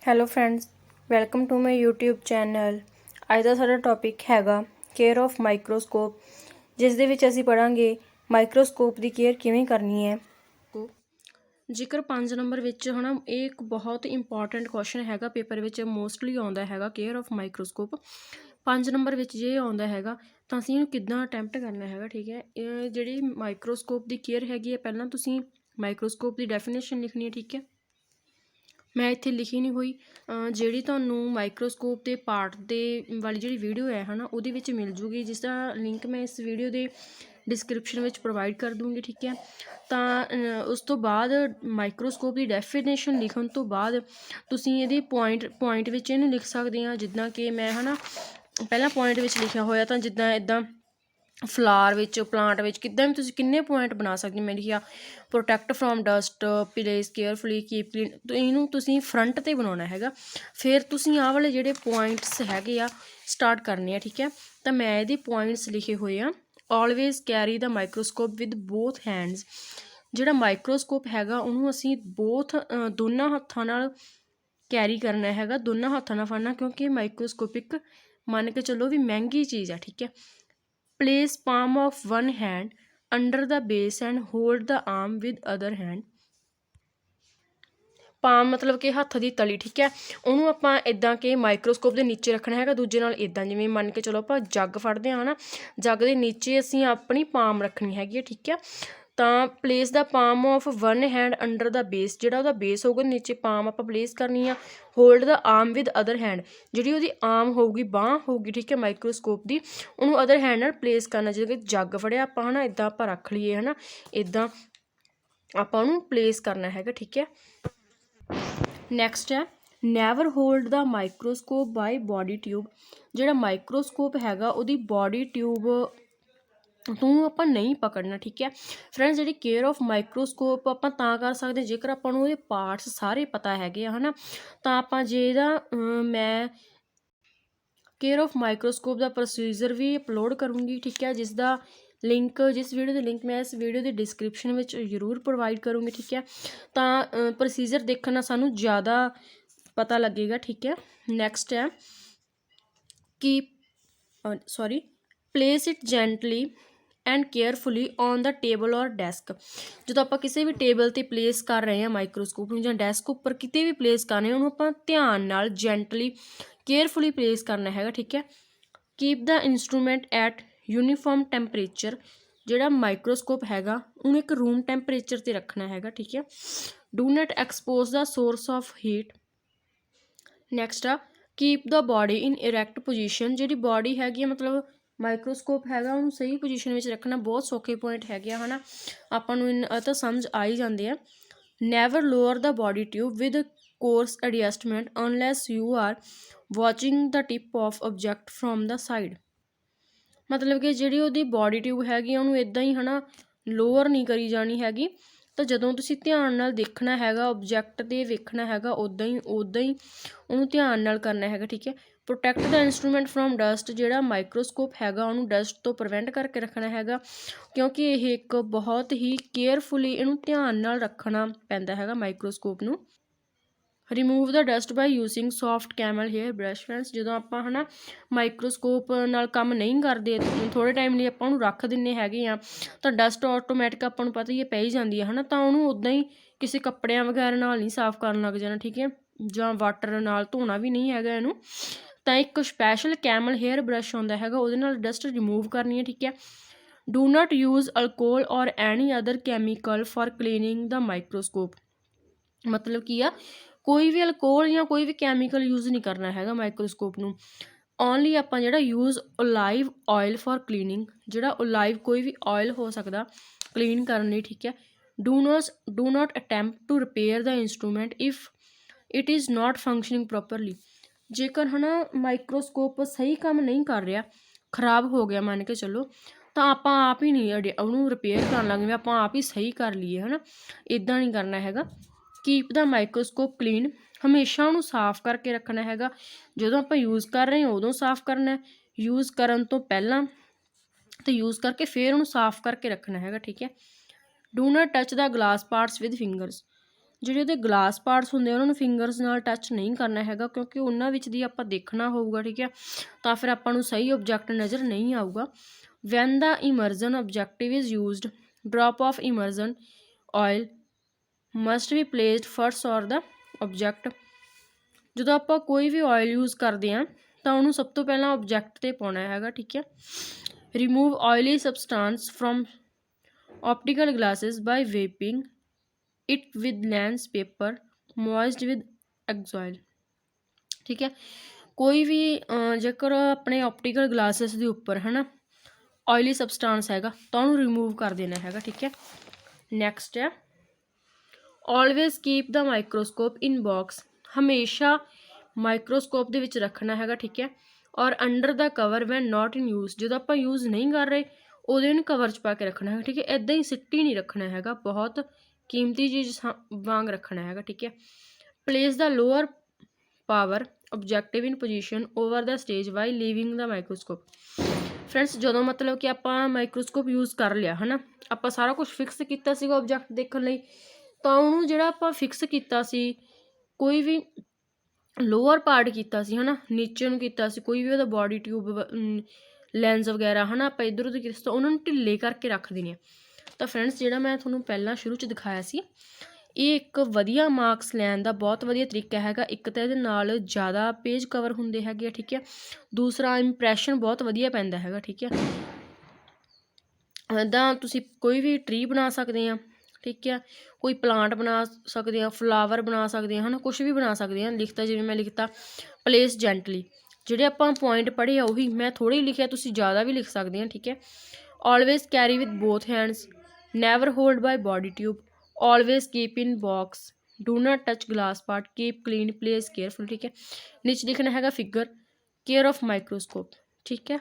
Hello friends, welcome to my YouTube channel. ਅੱਜ ਦਾ ਸਾਡਾ ਟੌਪਿਕ ਹੈਗਾ ਕੇਅਰ ਆਫ ਮਾਈਕਰੋਸਕੋਪ, ਜਿਸ ਦੇ ਵਿੱਚ ਅਸੀਂ ਪੜ੍ਹਾਂਗੇ ਮਾਈਕਰੋਸਕੋਪ ਦੀ ਕੇਅਰ ਕਿਵੇਂ ਕਰਨੀ ਹੈ। ਜੇਕਰ 5 ਨੰਬਰ ਵਿੱਚ ਹੈ ਇਹ ਇੱਕ ਬਹੁਤ ਇੰਪੋਰਟੈਂਟ ਕੁਐਸਚਨ ਹੈਗਾ, ਪੇਪਰ ਵਿੱਚ ਮੋਸਟਲੀ ਆਉਂਦਾ ਹੈਗਾ ਕੇਅਰ ਆਫ ਮਾਈਕਰੋਸਕੋਪ। 5 ਨੰਬਰ ਵਿੱਚ ਜੇ ਆਉਂਦਾ ਹੈਗਾ ਤਾਂ ਅਸੀਂ ਇਹਨੂੰ ਕਿੱਦਾਂ ਅਟੈਂਪਟ ਕਰਨਾ ਹੈਗਾ। ਠੀਕ ਹੈ, ਜਿਹੜੀ ਮਾਈਕਰੋਸਕੋਪ ਦੀ ਕੇਅਰ ਹੈਗੀ ਹੈ, ਪਹਿਲਾਂ ਤੁਸੀਂ ਮਾਈਕਰੋਸਕੋਪ ਦੀ ਡੈਫੀਨੇਸ਼ਨ ਲਿਖਣੀ ਹੈ। ਠੀਕ ਹੈ, ਮੈਂ ਇੱਥੇ ਲਿਖੀ ਨਹੀਂ ਹੋਈ, ਜਿਹੜੀ ਤੁਹਾਨੂੰ ਮਾਈਕਰੋਸਕੋਪ ਦੇ ਪਾਰਟ ਦੇ ਵਾਲੀ ਜਿਹੜੀ ਵੀਡੀਓ ਹੈ ਉਹਦੇ ਵਿੱਚ ਮਿਲ ਜੂਗੀ, ਜਿਸ ਦਾ ਲਿੰਕ ਮੈਂ ਇਸ ਵੀਡੀਓ ਦੇ ਡਿਸਕ੍ਰਿਪਸ਼ਨ ਵਿੱਚ ਪ੍ਰੋਵਾਈਡ ਕਰ ਦੂੰਗੀ। ਠੀਕ ਹੈ, ਤਾਂ ਉਸ ਤੋਂ ਬਾਅਦ ਮਾਈਕਰੋਸਕੋਪ ਦੀ ਡੈਫੀਨੇਸ਼ਨ ਲਿਖਣ ਤੋਂ ਬਾਅਦ ਤੁਸੀਂ ਇਹਦੀ ਪੁਆਇੰਟ ਵਿੱਚ ਇਹਨੂੰ ਲਿਖ ਸਕਦੇ ਹਾਂ। ਜਿੱਦਾਂ ਕਿ ਮੈਂ ਪਹਿਲਾਂ ਪੁਆਇੰਟ ਵਿੱਚ ਲਿਖਿਆ ਹੋਇਆ, ਤਾਂ ਜਿੱਦਾਂ ਇੱਦਾਂ ਫਲਾਰ ਵਿੱਚ, ਪਲਾਂਟ ਵਿੱਚ, ਕਿੱਦਾਂ ਵੀ ਤੁਸੀਂ ਕਿੰਨੇ ਪੁਆਇੰਟ ਬਣਾ ਸਕਦੇ। ਮੈਂ ਲਿਖਿਆ protect from dust, place carefully, keep clean. ਇਹਨੂੰ ਤੁਸੀਂ ਫਰੰਟ 'ਤੇ ਬਣਾਉਣਾ ਹੈਗਾ, ਫਿਰ ਤੁਸੀਂ ਆਹ ਵਾਲੇ ਜਿਹੜੇ ਪੁਆਇੰਟਸ ਹੈਗੇ ਆ ਸਟਾਰਟ ਕਰਨੇ ਆ। ਠੀਕ ਹੈ, ਤਾਂ ਮੈਂ ਇਹਦੇ ਪੁਆਇੰਟਸ ਲਿਖੇ ਹੋਏ ਆ। Always carry the microscope with both hands. ਜਿਹੜਾ ਮਾਈਕਰੋਸਕੋਪ ਹੈਗਾ ਉਹਨੂੰ ਅਸੀਂ ਦੋਨਾਂ ਹੱਥਾਂ ਨਾਲ ਕੈਰੀ ਕਰਨਾ ਹੈਗਾ, ਦੋਨਾਂ ਹੱਥਾਂ ਨਾਲ ਫੜਨਾ, ਕਿਉਂਕਿ ਮਾਈਕਰੋਸਕੋਪ ਇੱਕ ਮੰਨ ਕੇ ਚੱਲੋ ਵੀ ਮਹਿੰਗੀ ਚੀਜ਼ ਆ। ਠੀਕ ਹੈ, place palm of one hand under the base and hold the arm with other hand। Palm ਮਤਲਬ ਕਿ ਹੱਥ ਦੀ ਤਲੀ। ਠੀਕ ਹੈ, ਉਹਨੂੰ ਆਪਾਂ ਇੱਦਾਂ ਕਿ ਮਾਈਕਰੋਸਕੋਪ ਦੇ ਨੀਚੇ ਰੱਖਣਾ ਹੈਗਾ, ਦੂਜੇ ਨਾਲ ਇੱਦਾਂ, ਜਿਵੇਂ ਮੰਨ ਕੇ ਚਲੋ ਆਪਾਂ ਜੱਗ ਫੜਦੇ ਹਾਂ ਜੱਗ ਦੇ ਨੀਚੇ ਅਸੀਂ ਆਪਣੀ ਪਾਮ ਰੱਖਣੀ ਹੈਗੀ ਹੈ। ਠੀਕ ਹੈ, ਤਾਂ place the palm of one hand under the base, ਜਿਹੜਾ ਉਹਦਾ ਬੇਸ ਹੋਊਗਾ ਨੀਚੇ ਪਾਮ ਆਪਾਂ ਪਲੇਸ ਕਰਨੀ ਆ। Hold the arm with other hand, ਜਿਹੜੀ ਉਹਦੀ ਆਰਮ ਹੋਊਗੀ, ਬਾਂਹ ਹੋਊਗੀ, ਠੀਕ ਹੈ, ਮਾਈਕਰੋਸਕੋਪ ਦੀ, ਉਹਨੂੰ ਅਦਰ ਹੈਂਡ ਨਾਲ ਪਲੇਸ ਕਰਨਾ। ਜਿਵੇਂ ਕਿ ਜੱਗ ਫੜਿਆ ਆਪਾਂ ਇੱਦਾਂ ਆਪਾਂ ਰੱਖ ਲਈਏ ਇੱਦਾਂ ਆਪਾਂ ਉਹਨੂੰ ਪਲੇਸ ਕਰਨਾ ਹੈਗਾ। ਠੀਕ ਹੈ, ਨੈਕਸਟ ਹੈ ਨੈਵਰ ਹੋਲਡ ਦਾ ਮਾਈਕਰੋਸਕੋਪ ਬਾਈ ਬੋਡੀ ਟਿਊਬ। ਜਿਹੜਾ ਮਾਈਕਰੋਸਕੋਪ ਹੈਗਾ ਉਹਦੀ ਬੋਡੀ ਟਿਊਬ ਤੋਂ ਆਪਾਂ ਨਹੀਂ ਪਕੜਨਾ। ਠੀਕ ਹੈ ਫਰੈਂਡਸ, ਜਿਹੜੀ ਕੇਅਰ ਆਫ ਮਾਈਕਰੋਸਕੋਪ ਆਪਾਂ ਤਾਂ ਕਰ ਸਕਦੇ ਜੇਕਰ ਆਪਾਂ ਨੂੰ ਉਹਦੇ ਪਾਰਟਸ ਸਾਰੇ ਪਤਾ ਹੈਗੇ ਆ ਤਾਂ ਆਪਾਂ ਜੇ ਇਹਦਾ ਮੈਂ ਕੇਅਰ ਆਫ ਮਾਈਕਰੋਸਕੋਪ ਦਾ ਪ੍ਰੋਸੀਜਰ ਵੀ ਅਪਲੋਡ ਕਰੂੰਗੀ। ਠੀਕ ਹੈ, ਜਿਸ ਵੀਡੀਓ ਦੇ ਲਿੰਕ ਮੈਂ ਇਸ ਵੀਡੀਓ ਦੀ ਡਿਸਕ੍ਰਿਪਸ਼ਨ ਵਿੱਚ ਜ਼ਰੂਰ ਪ੍ਰੋਵਾਈਡ ਕਰੂੰਗੀ। ਠੀਕ ਹੈ, ਤਾਂ ਪ੍ਰੋਸੀਜਰ ਦੇਖਣ ਨਾਲ ਸਾਨੂੰ ਜ਼ਿਆਦਾ ਪਤਾ ਲੱਗੇਗਾ। ਠੀਕ ਹੈ, ਨੈਕਸਟ ਹੈ place it gently and carefully on the table ਔਰ ਡੈਸਕ। ਜਦੋਂ ਆਪਾਂ ਕਿਸੇ ਵੀ ਟੇਬਲ 'ਤੇ ਪਲੇਸ ਕਰ ਰਹੇ ਹਾਂ ਮਾਈਕਰੋਸਕੋਪ ਨੂੰ, ਜਾਂ ਡੈਸਕ ਉੱਪਰ ਕਿਤੇ ਵੀ ਪਲੇਸ ਕਰ ਰਹੇ ਹਾਂ, ਉਹਨੂੰ ਆਪਾਂ ਧਿਆਨ ਨਾਲ ਜੈਂਟਲੀ ਕੇਅਰਫੁਲੀ ਪਲੇਸ ਕਰਨਾ ਹੈਗਾ। ਠੀਕ ਹੈ, keep the instrument at uniform temperature. ਜਿਹੜਾ ਮਾਈਕਰੋਸਕੋਪ ਹੈਗਾ ਉਹਨੂੰ ਇੱਕ ਰੂਮ ਟੈਂਪਰੇਚਰ 'ਤੇ ਰੱਖਣਾ ਹੈਗਾ। ਠੀਕ ਹੈ, do not expose the source of heat. Next ਆ keep the body in erect position. ਜਿਹੜੀ ਬੋਡੀ ਹੈਗੀ ਆ ਮਤਲਬ ਮਾਈਕਰੋਸਕੋਪ ਹੈਗਾ ਉਹਨੂੰ ਸਹੀ ਪੋਜੀਸ਼ਨ ਵਿੱਚ ਰੱਖਣਾ। ਬਹੁਤ ਸੌਖੇ ਪੁਆਇੰਟ ਹੈਗੇ ਆ ਆਪਾਂ ਨੂੰ ਤਾਂ ਸਮਝ ਆ ਹੀ ਜਾਂਦੇ ਆ। Never lower the body tube with course adjustment unless you are watching the tip of object from the side. ਮਤਲਬ ਕਿ ਜਿਹੜੀ ਉਹਦੀ ਬੋਡੀ ਟਿਊਬ ਹੈਗੀ ਉਹਨੂੰ ਇੱਦਾਂ ਹੀ ਲੋਅਰ ਨਹੀਂ ਕਰੀ ਜਾਣੀ ਹੈਗੀ, ਤਾਂ ਜਦੋਂ ਤੁਸੀਂ ਧਿਆਨ ਨਾਲ ਦੇਖਣਾ ਹੈਗਾ ਆਬਜੈਕਟ 'ਤੇ ਵੇਖਣਾ ਹੈਗਾ ਉੱਦਾਂ ਹੀ ਉਹਨੂੰ ਧਿਆਨ ਨਾਲ ਕਰਨਾ ਹੈਗਾ। ਠੀਕ ਹੈ, protect the instrument from dust. ਜਿਹੜਾ ਮਾਈਕਰੋਸਕੋਪ ਹੈਗਾ ਉਹਨੂੰ ਡਸਟ ਤੋਂ ਪ੍ਰੀਵੈਂਟ ਕਰਕੇ ਰੱਖਣਾ ਹੈਗਾ, ਕਿਉਂਕਿ ਇਹ ਇੱਕ ਬਹੁਤ ਹੀ ਕੇਅਰਫੁਲੀ ਇਹਨੂੰ ਧਿਆਨ ਨਾਲ ਰੱਖਣਾ ਪੈਂਦਾ ਹੈਗਾ ਮਾਈਕਰੋਸਕੋਪ ਨੂੰ। Remove the dust by using soft camel hair brush. Friends, ਜਦੋਂ ਆਪਾਂ ਮਾਈਕਰੋਸਕੋਪ ਨਾਲ ਕੰਮ ਨਹੀਂ ਕਰਦੇ, ਥੋੜ੍ਹੇ ਟਾਈਮ ਲਈ ਆਪਾਂ ਉਹਨੂੰ ਰੱਖ ਦਿੰਦੇ ਹੈਗੇ ਆ, ਤਾਂ ਡਸਟ ਆਟੋਮੈਟਿਕ ਆਪਾਂ ਨੂੰ ਪਤਾ ਹੀ ਪੈ ਹੀ ਜਾਂਦੀ ਹੈ ਤਾਂ ਉਹਨੂੰ ਉੱਦਾਂ ਹੀ ਕਿਸੇ ਕੱਪੜਿਆਂ ਵਗੈਰਾ ਨਾਲ ਨਹੀਂ ਸਾਫ਼ ਕਰਨ ਲੱਗ ਜਾਣਾ। ਠੀਕ ਹੈ, ਜਾਂ ਵਾਟਰ ਨਾਲ ਧੋਣਾ ਵੀ ਨਹੀਂ ਹੈਗਾ ਇਹਨੂੰ, ਤਾਂ ਇੱਕ ਸਪੈਸ਼ਲ ਕੈਮਲ ਹੇਅਰ ਬਰਸ਼ ਆਉਂਦਾ ਹੈਗਾ, ਉਹਦੇ ਨਾਲ ਡਸਟ ਰਿਮੂਵ ਕਰਨੀ ਹੈ। ਠੀਕ ਹੈ, ਡੂ ਨਾਟ ਯੂਜ਼ ਅਲਕੋਹਲ ਔਰ any other chemical for cleaning the microscope. ਮਤਲਬ ਕੀ ਆ, ਕੋਈ ਵੀ ਅਲਕੋਹਲ ਜਾਂ ਕੋਈ ਵੀ ਕੈਮੀਕਲ ਯੂਜ਼ ਨਹੀਂ ਕਰਨਾ ਹੈਗਾ ਮਾਈਕਰੋਸਕੋਪ ਨੂੰ। ਓਨਲੀ ਆਪਾਂ ਜਿਹੜਾ ਯੂਜ਼ ਓਲਾਈਵ ਆਇਲ ਫॉर ਕਲੀਨਿੰਗ। ਜਿਹੜਾ ਓਲਾਈਵ ਕੋਈ ਵੀ ਆਇਲ ਹੋ ਸਕਦਾ ਕਲੀਨ ਕਰਨ ਲਈ। ਠੀਕ ਹੈ, do not attempt to repair the instrument if it is not functioning properly. ਜੇਕਰ ਮਾਈਕਰੋਸਕੋਪ ਸਹੀ ਕੰਮ ਨਹੀਂ ਕਰ ਰਿਹਾ, ਖ਼ਰਾਬ ਹੋ ਗਿਆ ਮੰਨ ਕੇ ਚੱਲੋ, ਤਾਂ ਆਪਾਂ ਆਪ ਹੀ ਨਹੀਂ ਉਹਨੂੰ ਰਿਪੇਅਰ ਕਰਨ ਲੱਗ ਪਏ, ਆਪਾਂ ਆਪ ਹੀ ਸਹੀ ਕਰ ਲਈਏ ਇੱਦਾਂ ਨਹੀਂ ਕਰਨਾ ਹੈਗਾ। Keep the microscope clean. ਹਮੇਸ਼ਾ ਉਹਨੂੰ ਸਾਫ਼ ਕਰਕੇ ਰੱਖਣਾ ਹੈਗਾ। ਜਦੋਂ ਆਪਾਂ ਯੂਜ਼ ਕਰ ਰਹੇ ਹਾਂ ਉਦੋਂ ਸਾਫ਼ ਕਰਨਾ, ਯੂਜ਼ ਕਰਨ ਤੋਂ ਪਹਿਲਾਂ ਅਤੇ ਯੂਜ਼ ਕਰਕੇ ਫਿਰ ਉਹਨੂੰ ਸਾਫ਼ ਕਰਕੇ ਰੱਖਣਾ ਹੈਗਾ। ਠੀਕ ਹੈ, do not touch the glass parts with fingers. ਜਿਹੜੇ ਉਹਦੇ ਗਲਾਸ ਪਾਰਟਸ ਹੁੰਦੇ ਆ ਉਹਨਾਂ ਨੂੰ ਫਿੰਗਰਸ ਨਾਲ ਟੱਚ ਨਹੀਂ ਕਰਨਾ ਹੈਗਾ, ਕਿਉਂਕਿ ਉਹਨਾਂ ਵਿੱਚ ਦੀ ਆਪਾਂ ਦੇਖਣਾ ਹੋਊਗਾ, ਠੀਕ ਹੈ, ਤਾਂ ਫਿਰ ਆਪਾਂ ਨੂੰ ਸਹੀ ਆਬਜੈਕਟ ਨਜ਼ਰ ਨਹੀਂ ਆਊਗਾ। When the immersion objective is used, drop of immersion oil must be placed first or the object. ਜਦੋਂ ਆਪਾਂ ਕੋਈ ਵੀ ਆਇਲ ਯੂਜ਼ ਕਰਦੇ ਹਾਂ ਤਾਂ ਉਹਨੂੰ ਸਭ ਤੋਂ ਪਹਿਲਾਂ ਆਬਜੈਕਟ 'ਤੇ ਪਾਉਣਾ ਹੈਗਾ, ਠੀਕ ਹੈ। Remove oily substance from optical glasses by wiping it with lens paper moist with exoil, ਠੀਕ ਹੈ। ਕੋਈ ਵੀ ਜੇਕਰ ਆਪਣੇ ਆਪਟੀਕਲ ਗਲਾਸਿਸ ਦੇ ਉੱਪਰ ਹੈ ਨਾ ਆਇਲੀ ਸਬਸਟਾਂਸ ਹੈਗਾ ਤਾਂ ਉਹਨੂੰ ਰਿਮੂਵ ਕਰ ਦੇਣਾ ਹੈਗਾ, ਠੀਕ ਹੈ। ਨੈਕਸਟ ਹੈ always keep the microscope in box, ਹਮੇਸ਼ਾ ਮਾਈਕਰੋਸਕੋਪ ਦੇ ਵਿੱਚ ਰੱਖਣਾ ਹੈਗਾ, ਠੀਕ ਹੈ। ਔਰ ਅੰਡਰ ਦਾ ਕਵਰ ਵੈਨ ਨਾਟ ਇਨ ਯੂਜ਼, ਜਦੋਂ ਆਪਾਂ ਯੂਜ਼ ਨਹੀਂ ਕਰ ਰਹੇ ਉਹਦੇ ਨੂੰ ਕਵਰ 'ਚ ਪਾ ਕੇ ਰੱਖਣਾ ਹੈਗਾ, ਠੀਕ ਹੈ। ਇੱਦਾਂ ਹੀ ਸਿੱਟੀ ਨਹੀਂ ਰੱਖਣਾ ਹੈਗਾ, ਬਹੁਤ ਕੀਮਤੀ ਚੀਜ਼ ਵਾਂਗ ਰੱਖਣਾ ਹੈਗਾ, ਠੀਕ ਹੈ। ਪਲੇਸ ਦਾ ਲੋਅਰ ਪਾਵਰ ਆਬਜੈਕਟਿਵ ਇਨ ਪੋਜੀਸ਼ਨ ਓਵਰ ਦਾ ਸਟੇਜ ਵਾਈ ਲੀਵਿੰਗ ਦਾ ਮਾਈਕਰੋਸਕੋਪ। ਫਰੈਂਡਸ ਜਦੋਂ ਮਤਲਬ ਕਿ ਆਪਾਂ ਮਾਈਕਰੋਸਕੋਪ ਯੂਜ਼ ਕਰ ਲਿਆ ਹੈ ਨਾ, ਆਪਾਂ ਸਾਰਾ ਕੁਝ ਫਿਕਸ ਕੀਤਾ ਸੀਗਾ ਆਬਜੈਕਟ ਦੇਖਣ ਲਈ, ਤਾਂ ਉਹਨੂੰ ਜਿਹੜਾ ਆਪਾਂ ਫਿਕਸ ਕੀਤਾ ਸੀ ਕੋਈ ਵੀ ਲੋਅਰ ਪਾਰਟ ਕੀਤਾ ਸੀ ਹੈ ਨਾ, ਨੀਚੇ ਨੂੰ ਕੀਤਾ ਸੀ ਕੋਈ ਵੀ ਉਹਦਾ ਬੋਡੀ ਟਿਊਬ ਲੈਂਸ ਵਗੈਰਾ ਹੈ ਨਾ, ਆਪਾਂ ਇੱਧਰ ਉੱਧਰ ਕੀਤਾ ਤਾਂ ਉਹਨਾਂ ਨੂੰ ਢਿੱਲੇ ਕਰਕੇ ਰੱਖ ਦੇਣੇ ਆ। ਤਾਂ ਫਰੈਂਡਸ ਜਿਹੜਾ ਮੈਂ ਤੁਹਾਨੂੰ ਪਹਿਲਾਂ ਸ਼ੁਰੂ 'ਚ ਦਿਖਾਇਆ ਸੀ ਇਹ ਇੱਕ ਵਧੀਆ ਮਾਰਕਸ ਲੈਣ ਦਾ ਬਹੁਤ ਵਧੀਆ ਤਰੀਕਾ ਹੈਗਾ। ਇੱਕ ਤਾਂ ਇਹਦੇ ਨਾਲ ਜ਼ਿਆਦਾ ਪੇਜ ਕਵਰ ਹੁੰਦੇ ਹੈਗੇ ਆ, ਠੀਕ ਹੈ। ਦੂਸਰਾ ਇੰਪ੍ਰੈਸ਼ਨ ਬਹੁਤ ਵਧੀਆ ਪੈਂਦਾ ਹੈਗਾ, ਠੀਕ ਹੈ। ਇੱਦਾਂ ਤੁਸੀਂ ਕੋਈ ਵੀ ਟਰੀ ਬਣਾ ਸਕਦੇ ਆ, ਠੀਕ ਹੈ, ਕੋਈ ਪਲਾਂਟ ਬਣਾ ਸਕਦੇ ਆ, ਫਲਾਵਰ ਬਣਾ ਸਕਦੇ ਆ, ਹੈ ਨਾ, ਕੁਛ ਵੀ ਬਣਾ ਸਕਦੇ ਆ। ਲਿਖਤਾ ਜਿਵੇਂ ਮੈਂ ਲਿਖਤਾ ਪਲੇਸ ਜੈਂਟਲੀ, ਜਿਹੜੇ ਆਪਾਂ ਪੁਆਇੰਟ ਪੜ੍ਹੇ ਆ ਉਹੀ ਮੈਂ ਥੋੜ੍ਹੇ ਹੀ ਲਿਖਿਆ, ਤੁਸੀਂ ਜ਼ਿਆਦਾ ਵੀ ਲਿਖ ਸਕਦੇ ਆ, ਠੀਕ ਹੈ। Always carry with both hands, never hold by body tube, always keep in box, do not touch glass part, keep clean, place careful, ठीक है। नीचे लिखना हैगा फिगर केयर ऑफ माइक्रोस्कोप, ठीक है।